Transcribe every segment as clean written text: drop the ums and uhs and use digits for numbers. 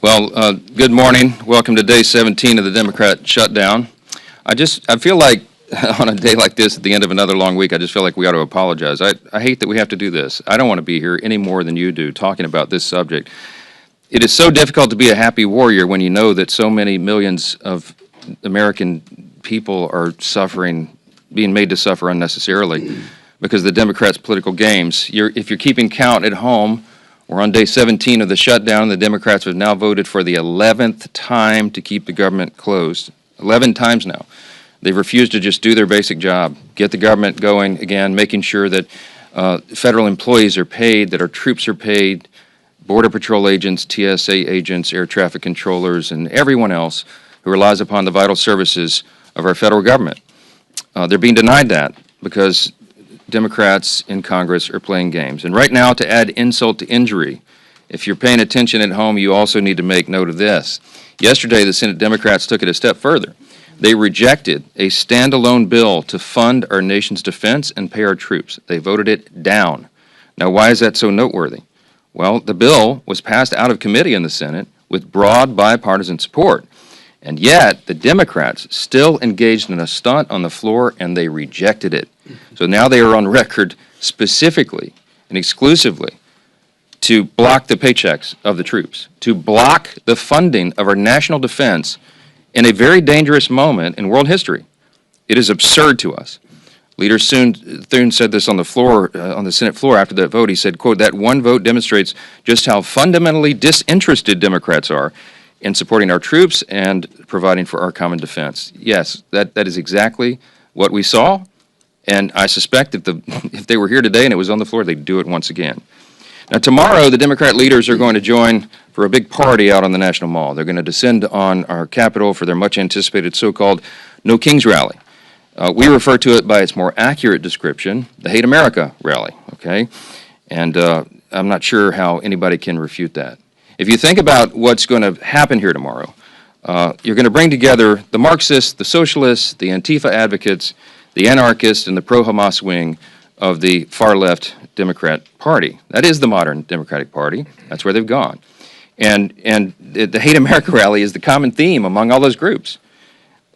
Good morning. Welcome to day 17 of the Democrat shutdown. I feel like on a day like this, at the end of another long week, I just feel like we ought to apologize. I hate that we have to do this. I don't want to be here any more than you do talking about this subject. It is so difficult to be a happy warrior when you know that so many millions of American people are suffering, being made to suffer unnecessarily because of the Democrats' political games. If you're keeping count at home, we're on day 17 of the shutdown. The Democrats have now voted for the 11th time to keep the government closed. 11 times now. They've refused to just do their basic job, get the government going again, making sure that federal employees are paid, that our troops are paid, Border Patrol agents, TSA agents, air traffic controllers, and everyone else who relies upon the vital services of our federal government. They're being denied that because Democrats in Congress are playing games. And right now, to add insult to injury, if you're paying attention at home, you also need to make note of this. Yesterday, the Senate Democrats took it a step further. They rejected a standalone bill to fund our nation's defense and pay our troops. They voted it down. Now, why is that so noteworthy? Well, the bill was passed out of committee in the Senate with broad bipartisan support. And yet, the Democrats still engaged in a stunt on the floor, and they rejected it. So now they are on record specifically and exclusively to block the paychecks of the troops, to block the funding of our national defense in a very dangerous moment in world history. It is absurd to us. Leader Thune said this on the floor, on the Senate floor after that vote. He said, quote, "That one vote demonstrates just how fundamentally disinterested Democrats are in supporting our troops and providing for our common defense." Yes, that is exactly what we saw, and I suspect that if they were here today and it was on the floor, they'd do it once again. Now, tomorrow, the Democrat leaders are going to join for a big party out on the National Mall. They're going to descend on our Capitol for their much-anticipated so-called No Kings rally. We refer to it by its more accurate description, the Hate America rally, okay? And I'm not sure how anybody can refute that. If you think about what's going to happen here tomorrow, you're going to bring together the Marxists, the socialists, the Antifa advocates, the anarchists, and the pro-Hamas wing of the far-left Democrat Party. That is the modern Democratic Party. That's where they've gone. And the Hate America rally is the common theme among all those groups.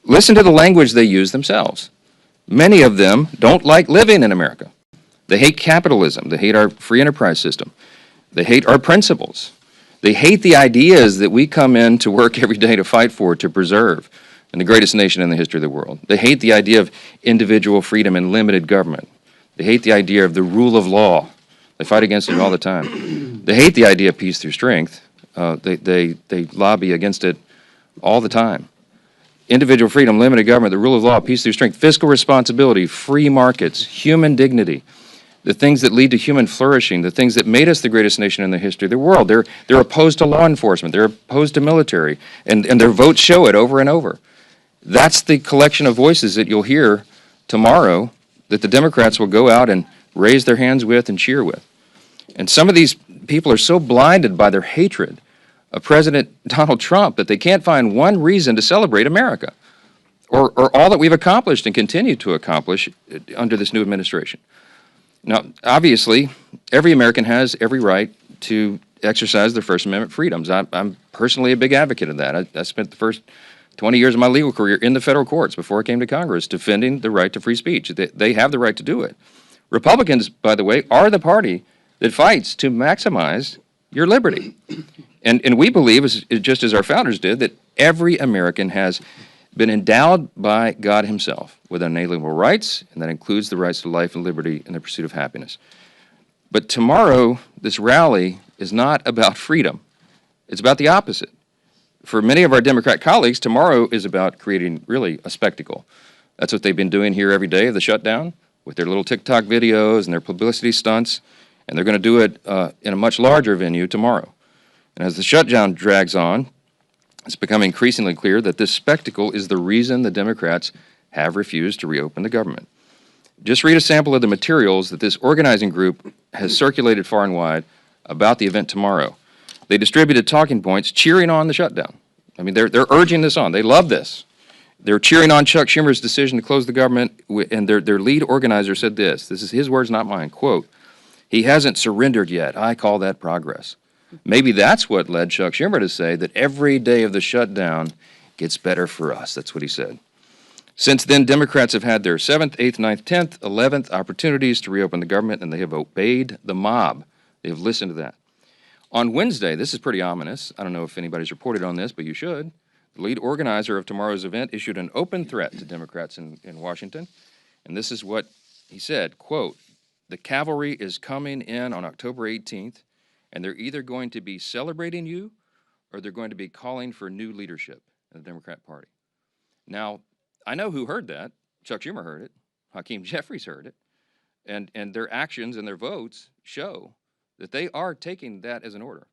Listen to the language they use themselves. Many of them don't like living in America. They hate capitalism. They hate our free enterprise system. They hate our principles. They hate the ideas that we come in to work every day to fight for, to preserve, in the greatest nation in the history of the world. They hate the idea of individual freedom and limited government. They hate the idea of the rule of law. They fight against it all the time. They hate the idea of peace through strength. They lobby against it all the time. Individual freedom, limited government, the rule of law, peace through strength, fiscal responsibility, free markets, human dignity, the things that lead to human flourishing, the things that made us the greatest nation in the history of the world. They're opposed to law enforcement. They're opposed to military, and their votes show it over and over. That's the collection of voices that you'll hear tomorrow that the Democrats will go out and raise their hands with and cheer with. And some of these people are so blinded by their hatred of President Donald Trump that they can't find one reason to celebrate America or all that we've accomplished and continue to accomplish under this new administration. Now, obviously, every American has every right to exercise their First Amendment freedoms. I'm personally a big advocate of that. I spent the first 20 years of my legal career in the federal courts before I came to Congress defending the right to free speech. They have the right to do it. Republicans, by the way, are the party that fights to maximize your liberty. And we believe, just as our founders did, that every American has been endowed by God himself with unalienable rights, and that includes the rights to life and liberty and the pursuit of happiness. But tomorrow, this rally is not about freedom. It's about the opposite. For many of our Democrat colleagues, tomorrow is about creating really a spectacle. That's what they've been doing here every day of the shutdown with their little TikTok videos and their publicity stunts, and they're going to do it in a much larger venue tomorrow. And as the shutdown drags on, it's becoming increasingly clear that this spectacle is the reason the Democrats have refused to reopen the government. Just read a sample of the materials that this organizing group has circulated far and wide about the event tomorrow. They distributed talking points cheering on the shutdown. I mean, they're urging this on. They love this. They're cheering on Chuck Schumer's decision to close the government, and their lead organizer said this is his words, not mine, quote, "He hasn't surrendered yet. I call that progress." Maybe that's what led Chuck Schumer to say that every day of the shutdown gets better for us. That's what he said. Since then, Democrats have had their 7th, 8th, 9th, 10th, 11th opportunities to reopen the government, and they have obeyed the mob. They have listened to that. On Wednesday, this is pretty ominous. I don't know if anybody's reported on this, but you should. The lead organizer of tomorrow's event issued an open threat to Democrats in Washington, and this is what he said, quote, "The cavalry is coming in on October 18th, and they're either going to be celebrating you or they're going to be calling for new leadership in the Democrat Party." Now, I know who heard that. Chuck Schumer heard it. Hakeem Jeffries heard it. And their actions and their votes show that they are taking that as an order.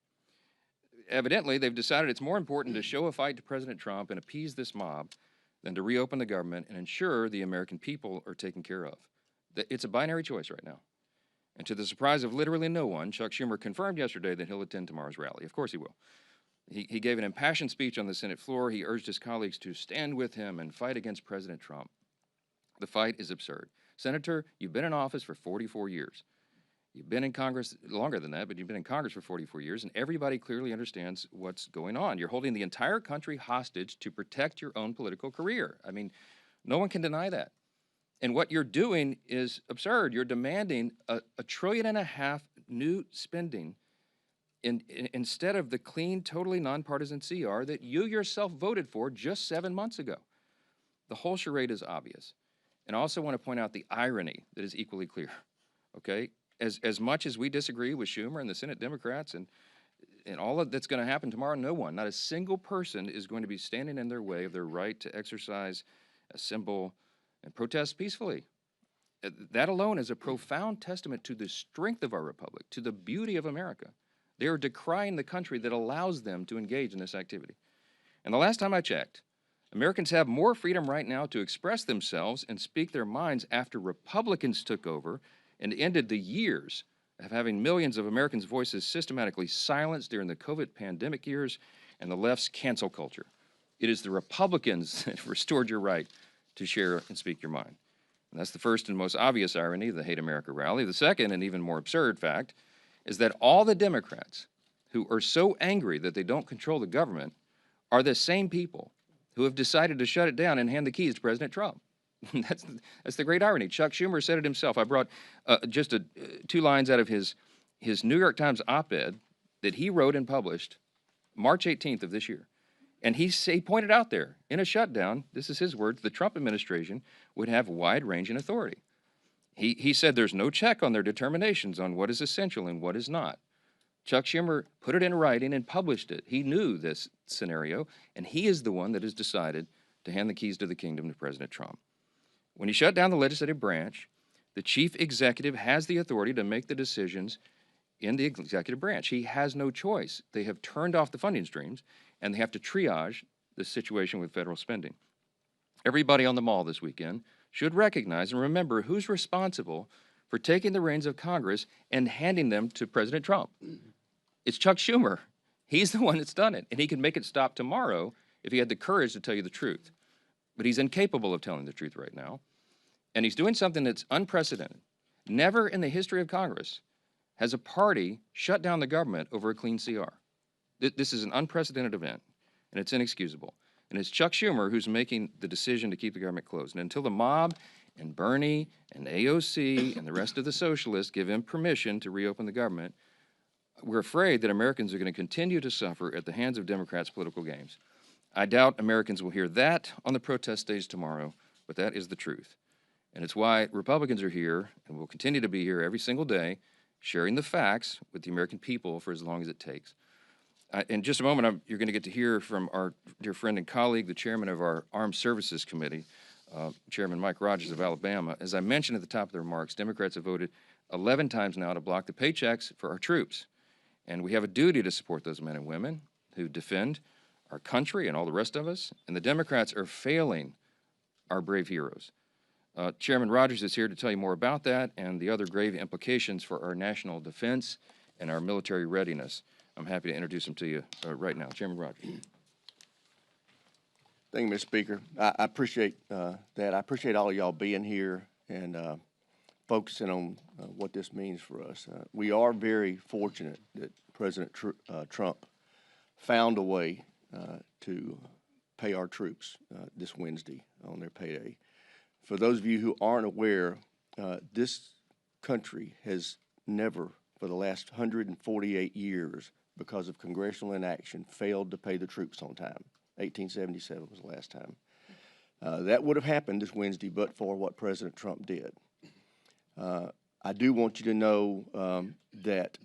Evidently, they've decided it's more important to show a fight to President Trump and appease this mob than to reopen the government and ensure the American people are taken care of. It's a binary choice right now. And to the surprise of literally no one, Chuck Schumer confirmed yesterday that he'll attend tomorrow's rally. Of course he will. He gave an impassioned speech on the Senate floor. He urged his colleagues to stand with him and fight against President Trump. The fight is absurd. Senator, you've been in office for 44 years. You've been in Congress longer than that, but you've been in Congress for 44 years, and everybody clearly understands what's going on. You're holding the entire country hostage to protect your own political career. I mean, no one can deny that. And what you're doing is absurd. You're demanding $1.5 trillion new spending instead of the clean, totally nonpartisan CR that you yourself voted for just 7 months ago. The whole charade is obvious. And I also want to point out the irony that is equally clear, okay? As much as we disagree with Schumer and the Senate Democrats and all of that's going to happen tomorrow, no one, not a single person is going to be standing in their way of their right to exercise, assemble, and protest peacefully. That alone is a profound testament to the strength of our republic, to the beauty of America. They are decrying the country that allows them to engage in this activity. And the last time I checked, Americans have more freedom right now to express themselves and speak their minds after Republicans took over and ended the years of having millions of Americans' voices systematically silenced during the COVID pandemic years and the left's cancel culture. It is the Republicans that restored your right to share and speak your mind. And that's the first and most obvious irony of the Hate America rally. The second and even more absurd fact is that all the Democrats who are so angry that they don't control the government are the same people who have decided to shut it down and hand the keys to President Trump. That's the great irony. Chuck Schumer said it himself. I brought just 2 lines out of his New York Times op-ed that he wrote and published March 18th of this year. And he pointed out there, in a shutdown, this is his words, the Trump administration would have wide-ranging authority. He said there's no check on their determinations on what is essential and what is not. Chuck Schumer put it in writing and published it. He knew this scenario, and he is the one that has decided to hand the keys to the kingdom to President Trump. When he shut down the legislative branch, the chief executive has the authority to make the decisions in the executive branch. He has no choice. They have turned off the funding streams, and they have to triage the situation with federal spending. Everybody on the mall this weekend should recognize and remember who's responsible for taking the reins of Congress and handing them to President Trump. It's Chuck Schumer. He's the one that's done it, and he can make it stop tomorrow if he had the courage to tell you the truth. But he's incapable of telling the truth right now, and he's doing something that's unprecedented. Never in the history of Congress has a party shut down the government over a clean CR. This is an unprecedented event, and it's inexcusable. And it's Chuck Schumer who's making the decision to keep the government closed. And until the mob and Bernie and AOC and the rest of the socialists give him permission to reopen the government, we're afraid that Americans are going to continue to suffer at the hands of Democrats' political games. I doubt Americans will hear that on the protest stage tomorrow, but that is the truth. And it's why Republicans are here and will continue to be here every single day, sharing the facts with the American people for as long as it takes. In just a moment, you're going to get to hear from our dear friend and colleague, the chairman of our Armed Services Committee, Chairman Mike Rogers of Alabama. As I mentioned at the top of the remarks, Democrats have voted 11 times now to block the paychecks for our troops. And we have a duty to support those men and women who defend our country and all the rest of us. And the Democrats are failing our brave heroes. Chairman Rogers is here to tell you more about that and the other grave implications for our national defense and our military readiness. I'm happy to introduce him to you right now. Chairman Rogers. Thank you, Mr. Speaker. I appreciate that. I appreciate all of y'all being here and focusing on what this means for us. We are very fortunate that President Trump found a way to pay our troops this Wednesday on their payday. For those of you who aren't aware, this country has never, for the last 148 years, because of congressional inaction, failed to pay the troops on time. 1877 was the last time. That would have happened this Wednesday, but for what President Trump did. I do want you to know that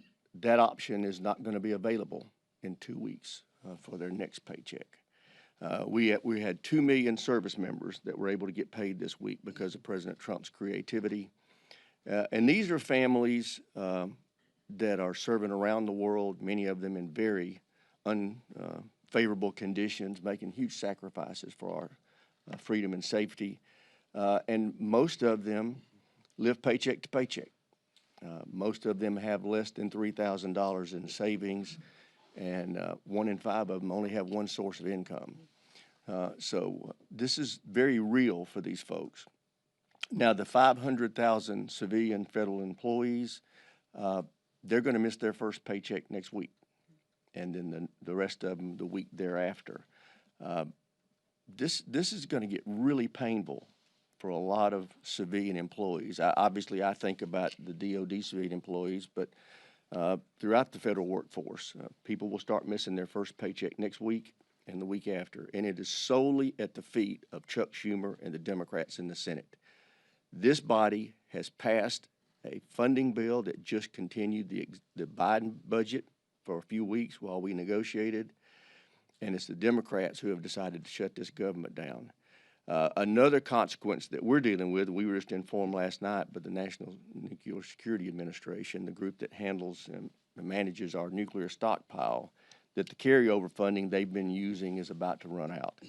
that option is not going to be available in 2 weeks for their next paycheck. We had 2 million service members that were able to get paid this week because of President Trump's creativity. And these are families that are serving around the world, many of them in very unfavorable conditions, making huge sacrifices for our freedom and safety. And most of them live paycheck to paycheck. Most of them have less than $3,000 in savings, and 1 in 5 of them only have one source of income. So this is very real for these folks. Now, the 500,000 civilian federal employees, they're going to miss their first paycheck next week, and then the rest of them the week thereafter. This is going to get really painful for a lot of civilian employees. Obviously, I think about the DOD civilian employees, but throughout the federal workforce, people will start missing their first paycheck next week and the week after, and it is solely at the feet of Chuck Schumer and the Democrats in the Senate. This body has passed a funding bill that just continued the Biden budget for a few weeks while we negotiated, and it's the Democrats who have decided to shut this government down. Another consequence that we're dealing with, we were just informed last night by the National Nuclear Security Administration, the group that handles and manages our nuclear stockpile, that the carryover funding they've been using is about to run out.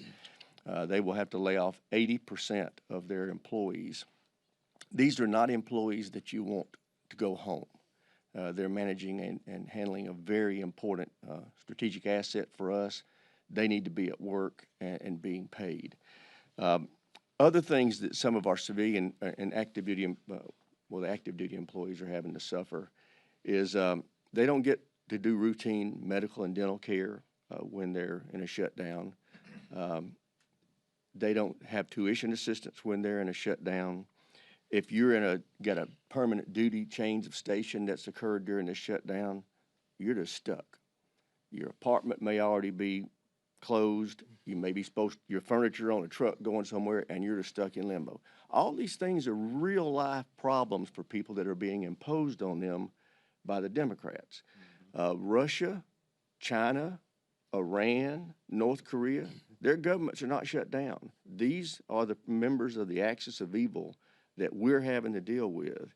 They will have to lay off 80% of their employees. These are not employees that you want to go home. They're managing and handling a very important strategic asset for us. They need to be at work and being paid. Other things that some of our civilian and active duty, the active duty employees are having to suffer is they don't get to do routine medical and dental care when they're in a shutdown. They don't have tuition assistance when they're in a shutdown. If you're got a permanent duty change of station that's occurred during the shutdown, you're just stuck. Your apartment may already be closed. You may be your furniture on a truck going somewhere, and you're just stuck in limbo. All these things are real life problems for people that are being imposed on them by the Democrats. Russia, China, Iran, North Korea, their governments are not shut down. These are the members of the axis of evil that we're having to deal with,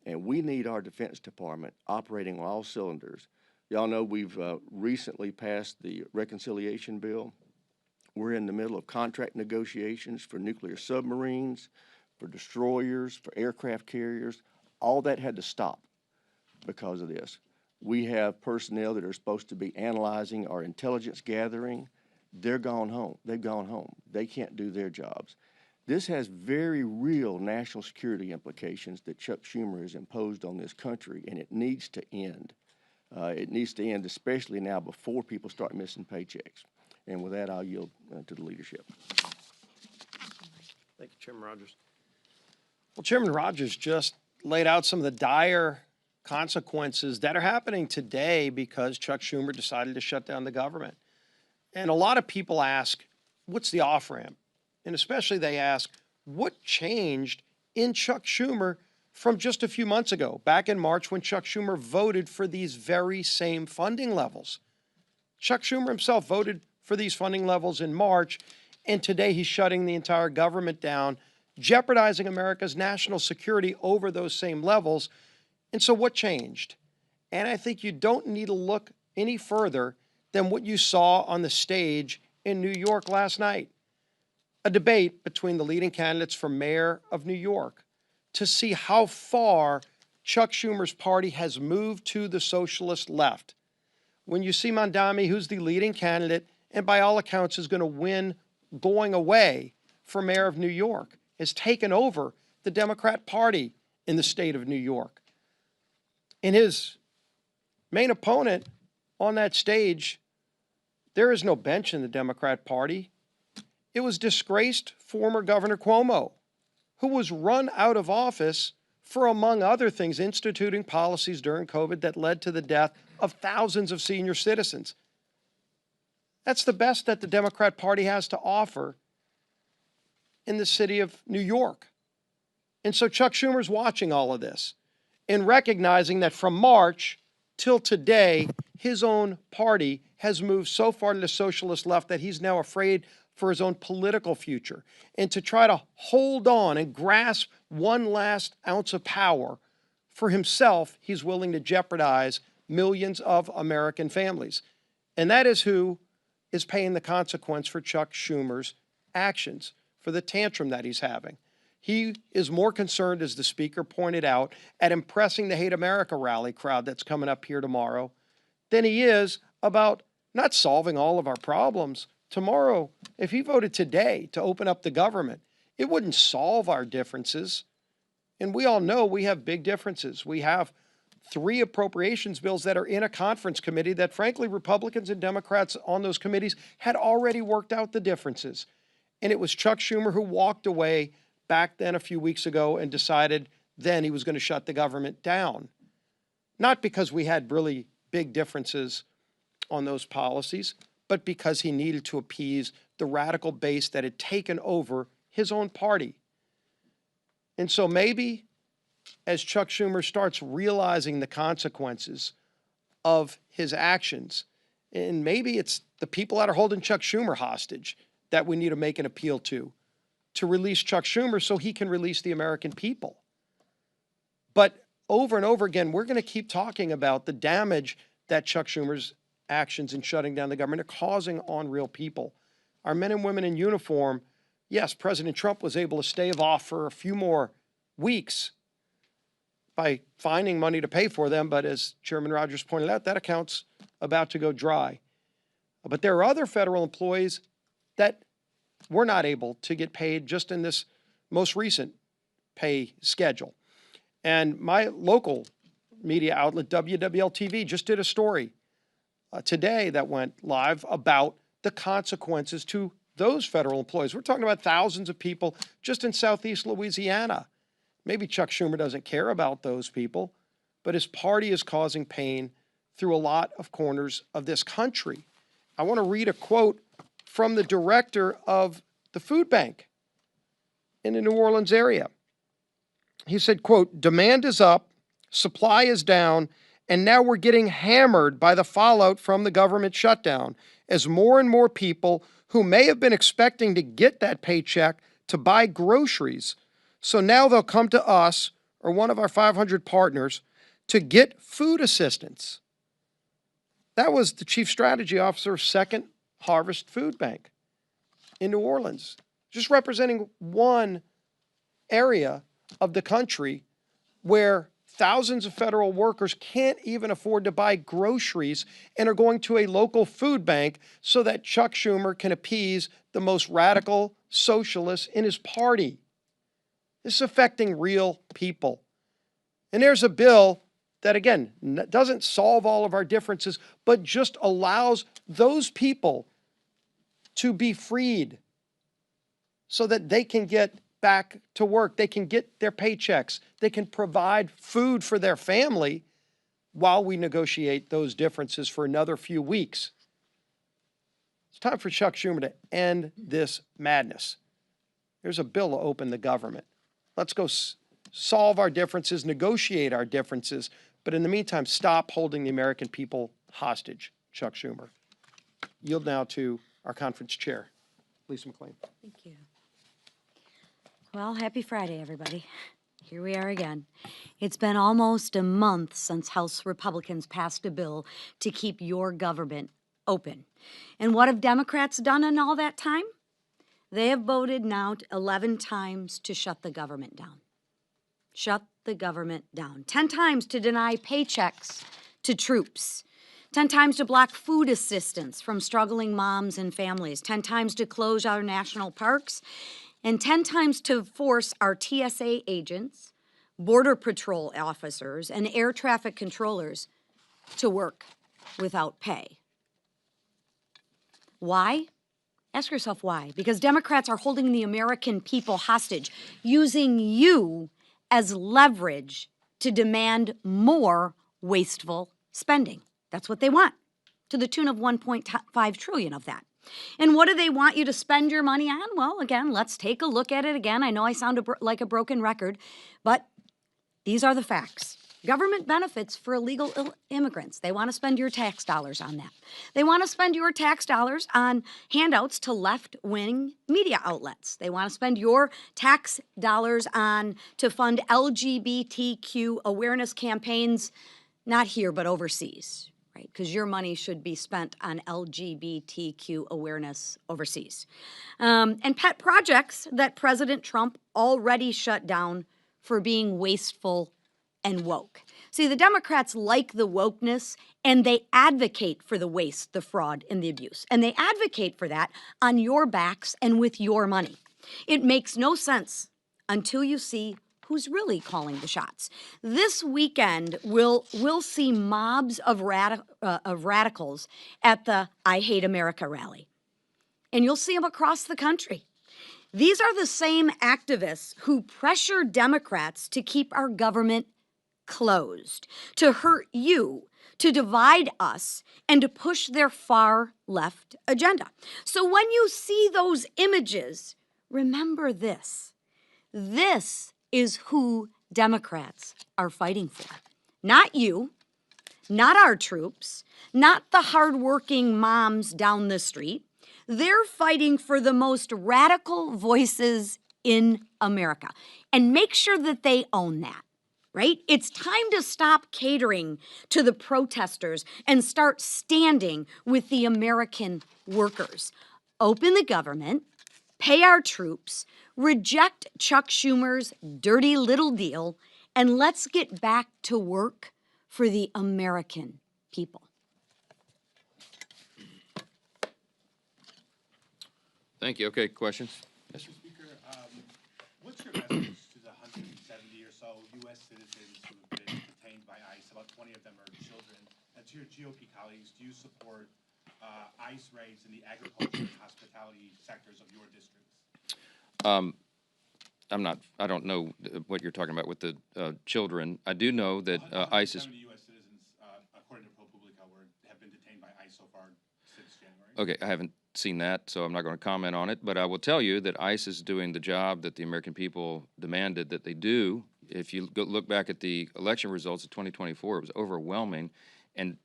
and we need our Defense Department operating on all cylinders. Y'all know we've recently passed the reconciliation bill. We're in the middle of contract negotiations for nuclear submarines, for destroyers, for aircraft carriers. All that had to stop because of this. We have personnel that are supposed to be analyzing our intelligence gathering. They're gone home. They've gone home. They can't do their jobs. This has very real national security implications that Chuck Schumer has imposed on this country, and it needs to end. It needs to end, especially now before people start missing paychecks. And with that, I'll yield to the leadership. Thank you, Chairman Rogers. Well, Chairman Rogers just laid out some of the dire consequences that are happening today because Chuck Schumer decided to shut down the government. And a lot of people ask, what's the off-ramp? And especially they ask, what changed in Chuck Schumer from just a few months ago, back in March when Chuck Schumer voted for these very same funding levels? Chuck Schumer himself voted for these funding levels in March, and today he's shutting the entire government down, jeopardizing America's national security over those same levels. And so what changed? And I think you don't need to look any further than what you saw on the stage in New York last night. A debate between the leading candidates for mayor of New York to see how far Chuck Schumer's party has moved to the socialist left. When you see Mondami, who's the leading candidate, and by all accounts is going to win going away for mayor of New York, has taken over the Democrat Party in the state of New York. And his main opponent on that stage, there is no bench in the Democrat Party. It was disgraced former Governor Cuomo, who was run out of office for, among other things, instituting policies during COVID that led to the death of thousands of senior citizens. That's the best that the Democrat Party has to offer in the city of New York. And so Chuck Schumer's watching all of this and recognizing that from March till today, his own party has moved so far to the socialist left that he's now afraid for his own political future. And to try to hold on and grasp one last ounce of power for himself, he's willing to jeopardize millions of American families. And that is who is paying the consequence for Chuck Schumer's actions, for the tantrum that he's having. He is more concerned, as the speaker pointed out, at impressing the Hate America rally crowd that's coming up here tomorrow than he is about not solving all of our problems. Tomorrow, if he voted today to open up the government, it wouldn't solve our differences. And we all know we have big differences. We have 3 appropriations bills that are in a conference committee that, frankly, Republicans and Democrats on those committees had already worked out the differences. And it was Chuck Schumer who walked away back then a few weeks ago and decided then he was going to shut the government down. Not because we had really big differences on those policies, but because he needed to appease the radical base that had taken over his own party. And so maybe as Chuck Schumer starts realizing the consequences of his actions, and maybe it's the people that are holding Chuck Schumer hostage that we need to make an appeal to release Chuck Schumer so he can release the American people. But over and over again, we're going to keep talking about the damage that Chuck Schumer's actions in shutting down the government are causing on real people. Our men and women in uniform, yes, President Trump was able to stave off for a few more weeks by finding money to pay for them, but as Chairman Rogers pointed out, that account's about to go dry. But there are other federal employees that were not able to get paid just in this most recent pay schedule. And my local media outlet, WWL-TV, just did a story today that went live about the consequences to those federal employees. We're talking about thousands of people just in Southeast Louisiana. Maybe Chuck Schumer doesn't care about those people, but his party is causing pain through a lot of corners of this country. I want to read a quote from the director of the food bank in the New Orleans area. He said, quote, "Demand is up, supply is down, and now we're getting hammered by the fallout from the government shutdown as more and more people who may have been expecting to get that paycheck to buy groceries. So now they'll come to us or one of our 500 partners to get food assistance." That was the chief strategy officer of Second Harvest Food Bank in New Orleans, just representing one area of the country where thousands of federal workers can't even afford to buy groceries and are going to a local food bank so that Chuck Schumer can appease the most radical socialists in his party. This is affecting real people. And there's a bill that, again, doesn't solve all of our differences, but just allows those people to be freed so that they can get back to work. They can get their paychecks. They can provide food for their family while we negotiate those differences for another few weeks. It's time for Chuck Schumer to end this madness. There's a bill to open the government. Let's go solve our differences, negotiate our differences, but in the meantime, stop holding the American people hostage, Chuck Schumer. Yield now to our conference chair, Lisa McLean. Thank you. Well, happy Friday, everybody. Here we are again. It's been almost a month since House Republicans passed a bill to keep your government open. And what have Democrats done in all that time? They have voted now 11 times to shut the government down. Shut the government down. 10 times to deny paychecks to troops. 10 times to block food assistance from struggling moms and families. 10 times to close our national parks. And 10 times to force our TSA agents, Border Patrol officers, and air traffic controllers to work without pay. Why? Ask yourself why. Because Democrats are holding the American people hostage, using you as leverage to demand more wasteful spending. That's what they want, to the tune of $1.5 trillion of that. And what do they want you to spend your money on? Well, again, let's take a look at it again. I know I sound like a broken record, but these are the facts. Government benefits for illegal immigrants. They want to spend your tax dollars on that. They want to spend your tax dollars on handouts to left-wing media outlets. They want to spend your tax dollars on to fund LGBTQ awareness campaigns, not here, but overseas, right? Because your money should be spent on LGBTQ awareness overseas. And pet projects that President Trump already shut down for being wasteful and woke. See, the Democrats like the wokeness, and they advocate for the waste, the fraud, and the abuse. And they advocate for that on your backs and with your money. It makes no sense until you see who's really calling the shots. This weekend, we'll see mobs of radicals at the I Hate America rally. And you'll see them across the country. These are the same activists who pressure Democrats to keep our government closed, to hurt you, to divide us, and to push their far left agenda. So when you see those images, remember this. This is who Democrats are fighting for. Not you, not our troops, not the hardworking moms down the street. They're fighting for the most radical voices in America. And make sure that they own that. Right? It's time to stop catering to the protesters and start standing with the American workers. Open the government, pay our troops, reject Chuck Schumer's dirty little deal, and let's get back to work for the American people. Thank you. Okay, questions? Yes, sir. Mr. Speaker, what's your message to the 170 or so U.S. citizens who have been detained by ICE? About 20 of them are children. And to your GOP colleagues, do you support ICE raids in the agriculture and hospitality sectors of your districts? I don't know what you're talking about with the children. I do know that ICE is. 170 U.S. citizens, according to ProPublica, have been detained by ICE so far since January. Okay, I haven't seen that, so I'm not going to comment on it. But I will tell you that ICE is doing the job that the American people demanded that they do. If you look back at the election results of 2024, it was overwhelming. And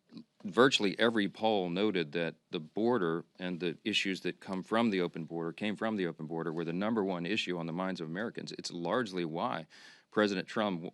virtually every poll noted that the border and the issues that came from the open border were the number one issue on the minds of Americans. It's largely why President Trump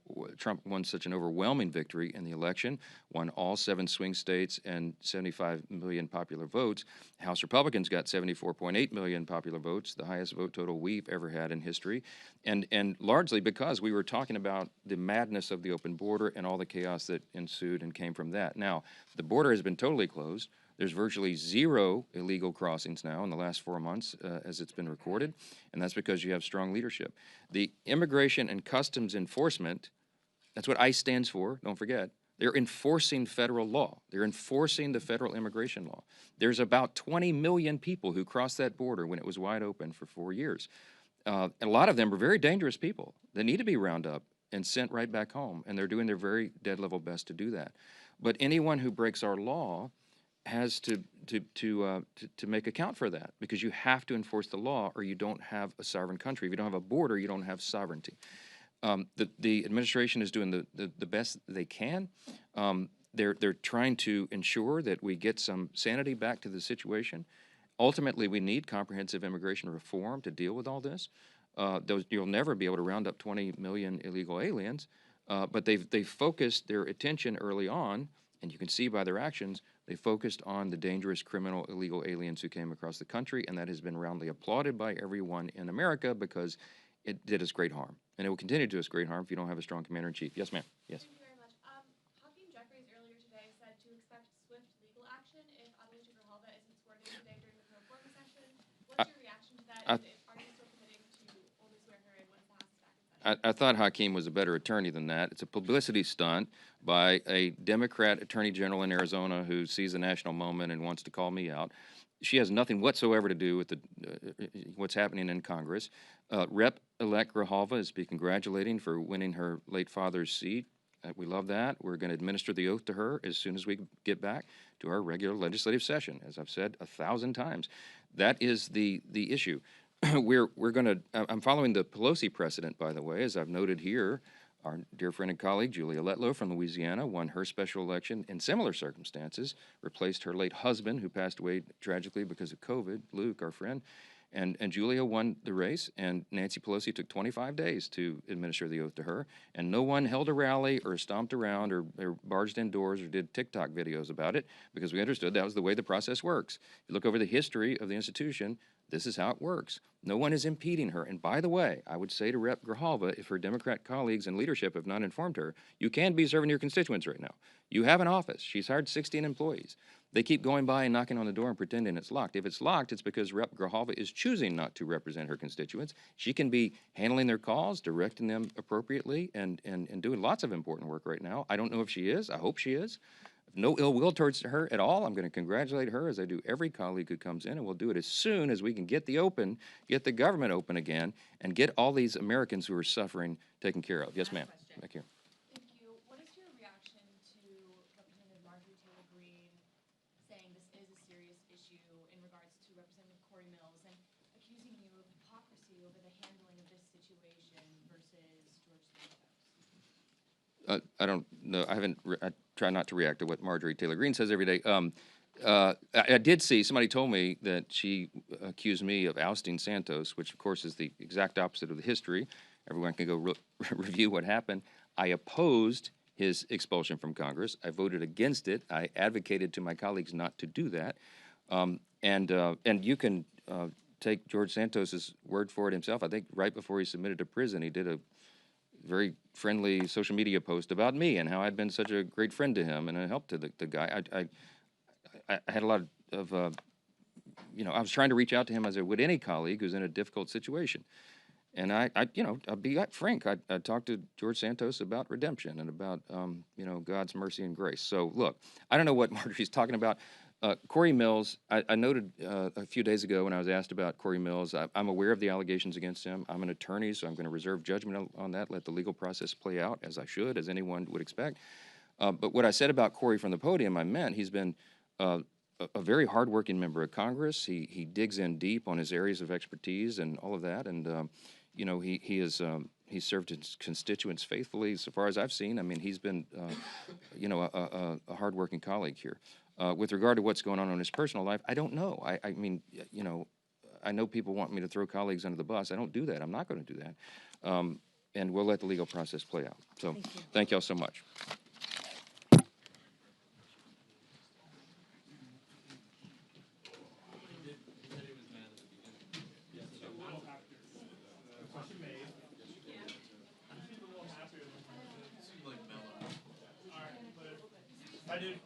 won such an overwhelming victory in the election, won all 7 swing states and 75 million popular votes. House Republicans got 74.8 million popular votes, the highest vote total we've ever had in history, and largely because we were talking about the madness of the open border and all the chaos that ensued and came from that. Now, the border has been totally closed. There's virtually 0 illegal crossings now in the last 4 months as it's been recorded, and that's because you have strong leadership. The Immigration and Customs Enforcement, that's what ICE stands for, don't forget. They're enforcing federal law. They're enforcing the federal immigration law. There's about 20 million people who crossed that border when it was wide open for 4 years. And a lot of them are very dangerous people that need to be rounded up and sent right back home, and they're doing their very dead level best to do that. But anyone who breaks our law has to make account for that, because you have to enforce the law or you don't have a sovereign country. If you don't have a border, you don't have sovereignty. The administration is doing the best they can. They're trying to ensure that we get some sanity back to the situation. Ultimately, we need comprehensive immigration reform to deal with all this. You'll never be able to round up 20 million illegal aliens, but they've focused their attention early on, and you can see by their actions, they focused on the dangerous criminal illegal aliens who came across the country, and that has been roundly applauded by everyone in America because it did us great harm. And it will continue to do us great harm if you don't have a strong commander-in-chief. Yes, ma'am. Yes. Thank you very much. Hakeem Jeffries earlier today said to expect swift legal action if Adelita Grijalva isn't sworn in today during the pro forma session. What's your reaction to that? Are you still committing to only swearing her in once the House is back in I thought Hakeem was a better attorney than that. It's a publicity stunt by a Democrat attorney general in Arizona who sees a national moment and wants to call me out. She has nothing whatsoever to do with what's happening in Congress. Rep-elect Grijalva is to be congratulating for winning her late father's seat. We love that. We're going to administer the oath to her as soon as we get back to our regular legislative session, as I've said 1,000 times. That is the issue. I'm following the Pelosi precedent, by the way, as I've noted here. Our dear friend and colleague, Julia Letlow from Louisiana, won her special election in similar circumstances, replaced her late husband, who passed away tragically because of COVID, Luke, our friend. And Julia won the race, and Nancy Pelosi took 25 days to administer the oath to her, and no one held a rally or stomped around or barged indoors or did TikTok videos about it, because we understood that was the way the process works. If you look over the history of the institution, this is how it works. No one is impeding her. And by the way, I would say to Rep. Grijalva, if her Democrat colleagues and leadership have not informed her, you can be serving your constituents right now. You have an office. She's hired 16 employees. They keep going by and knocking on the door and pretending it's locked. If it's locked, it's because Rep. Grijalva is choosing not to represent her constituents. She can be handling their calls, directing them appropriately, and doing lots of important work right now. I don't know if she is. I hope she is. No ill will towards her at all. I'm going to congratulate her, as I do every colleague who comes in, and we'll do it as soon as we can get the government open again, and get all these Americans who are suffering taken care of. Yes, ma'am. Back here. Thank you. What is your reaction to Representative Marjorie Taylor Greene saying this is a serious issue in regards to Representative Corey Mills and accusing you of hypocrisy over the handling of this situation versus George Santos? I don't know. I try not to react to what Marjorie Taylor Greene says every day. I did see, somebody told me that she accused me of ousting Santos, which of course is the exact opposite of the history. Everyone can go review what happened. I opposed his expulsion from Congress. I voted against it. I advocated to my colleagues not to do that. And you can take George Santos's word for it himself. I think right before he submitted to prison, he did a very friendly social media post about me and how I'd been such a great friend to him and a help to the guy. I had a lot of, I was trying to reach out to him as I would any colleague who's in a difficult situation. And I'll be frank. I talked to George Santos about redemption and about, God's mercy and grace. So look, I don't know what Marjorie's talking about. Corey Mills, I noted a few days ago when I was asked about Corey Mills, I'm aware of the allegations against him. I'm an attorney, so I'm going to reserve judgment on that, let the legal process play out, as I should, as anyone would expect. But what I said about Corey from the podium, I meant he's been a very hardworking member of Congress. He digs in deep on his areas of expertise and all of that, and he served his constituents faithfully, so far as I've seen. I mean, he's been, a hardworking colleague here. With regard to what's going on in his personal life, I don't know. I mean, I know people want me to throw colleagues under the bus. I don't do that. I'm not going to do that. And we'll let the legal process play out. So thank y'all so much. I did.